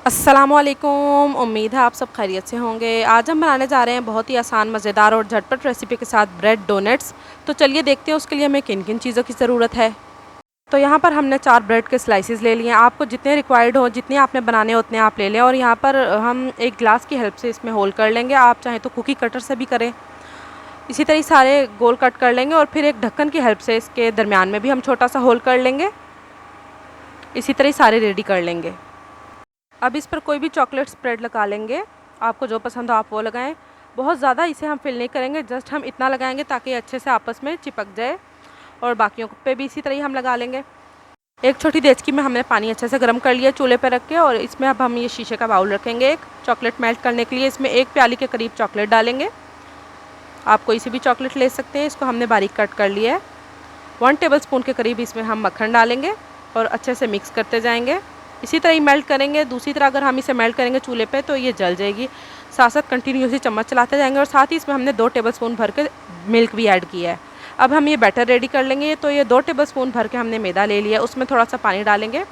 अस्सलामुअलैकुम। उम्मीद है आप सब खैरियत से होंगे। आज हम बनाने जा रहे हैं बहुत ही आसान, मज़ेदार और झटपट रेसिपी के साथ ब्रेड डोनट्स। तो चलिए देखते हैं उसके लिए हमें किन किन चीज़ों की ज़रूरत है। तो यहाँ पर हमने 4 ब्रेड के स्लाइसेस ले लिए हैं। आपको जितने रिक्वायर्ड हो, जितने आपने बनाने उतने आप ले लें। और यहाँ पर हम एक ग्लास की हेल्प से इसमें होल कर लेंगे। आप चाहें तो कुकी कटर से भी करें। इसी तरह सारे गोल कट कर लेंगे और फिर एक ढक्कन की हेल्प से इसके दरमियान में भी हम छोटा सा होल कर लेंगे। इसी तरह सारे रेडी कर लेंगे। अब इस पर कोई भी चॉकलेट स्प्रेड लगा लेंगे। आपको जो पसंद हो आप वो लगाएं। बहुत ज़्यादा इसे हम फिल नहीं करेंगे, जस्ट हम इतना लगाएंगे ताकि अच्छे से आपस में चिपक जाए। और बाकियों पे भी इसी तरह ही हम लगा लेंगे। एक छोटी देचकी में हमने पानी अच्छे से गर्म कर लिया चूल्हे पर रख के, और इसमें अब हम ये शीशे का बाउल रखेंगे एक चॉकलेट मेल्ट करने के लिए। इसमें 1 प्याली के करीब चॉकलेट डालेंगे। आप कोई सी भी चॉकलेट ले सकते हैं। इसको हमने बारीक कट कर लिया है। 1 टेबलस्पून के करीब इसमें हम मक्खन डालेंगे और अच्छे से मिक्स करते जाएंगे। इसी तरह ही मेल्ट करेंगे। दूसरी तरह अगर हम इसे मेल्ट करेंगे चूल्हे पे तो ये जल जाएगी। साथ साथ कंटिन्यूसली चम्मच चलाते जाएंगे। और साथ ही इसमें हमने 2 टेबलस्पून भर के मिल्क भी ऐड किया है। अब हम ये बैटर रेडी कर लेंगे। तो ये 2 टेबलस्पून भर के हमने मैदा ले लिया, उसमें थोड़ा सा पानी डालेंगे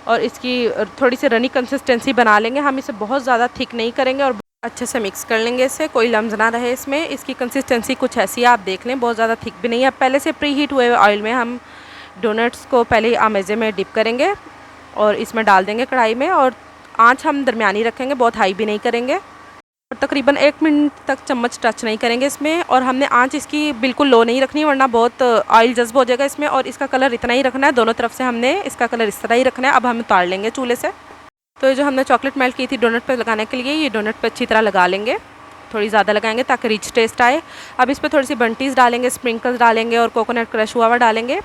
और इसकी थोड़ी सी रनी कंसिस्टेंसी बना लेंगे। हम इसे बहुत ज़्यादा थिक नहीं करेंगे और अच्छे से मिक्स कर लेंगे इसे, कोई लम्स ना रहे इसमें। इसकी कंसिस्टेंसी कुछ ऐसी है, आप देख लें, बहुत ज़्यादा थिक भी नहीं है। अब पहले से प्री हीट हुए ऑयल में हम डोनट्स को पहले आमेज़े में डिप करेंगे और इसमें डाल देंगे कढ़ाई में। और आंच हम दरमियानी रखेंगे, बहुत हाई भी नहीं करेंगे। और तकरीबन 1 मिनट तक चम्मच टच नहीं करेंगे इसमें। और हमने आंच इसकी बिल्कुल लो नहीं रखनी, वरना बहुत ऑयल जज्ब हो जाएगा इसमें। और इसका कलर इतना ही रखना है, दोनों तरफ से हमने इसका कलर इस तरह ही रखना है। अब हम उतार लेंगे चूल्हे से। तो ये जो हमने चॉकलेट मेल्ट की थी डोनट पे लगाने के लिए, ये डोनट पे अच्छी तरह लगा लेंगे। थोड़ी ज़्यादा लगाएंगे ताकि रिच टेस्ट आए। अब इस पर थोड़ी सी बंटीज़ डालेंगे, स्प्रिंकल्स डालेंगे और कोकोनट क्रश हुआ हुआ डालेंगे।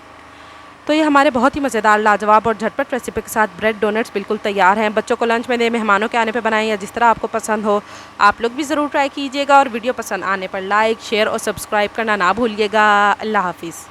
तो ये हमारे बहुत ही मज़ेदार, लाजवाब और झटपट रेसिपी के साथ ब्रेड डोनट्स बिल्कुल तैयार हैं। बच्चों को लंच में दें, मेहमानों के आने पे बनाएं, या जिस तरह आपको पसंद हो। आप लोग भी ज़रूर ट्राई कीजिएगा। और वीडियो पसंद आने पर लाइक, शेयर और सब्सक्राइब करना ना भूलिएगा। अल्लाह हाफिज़।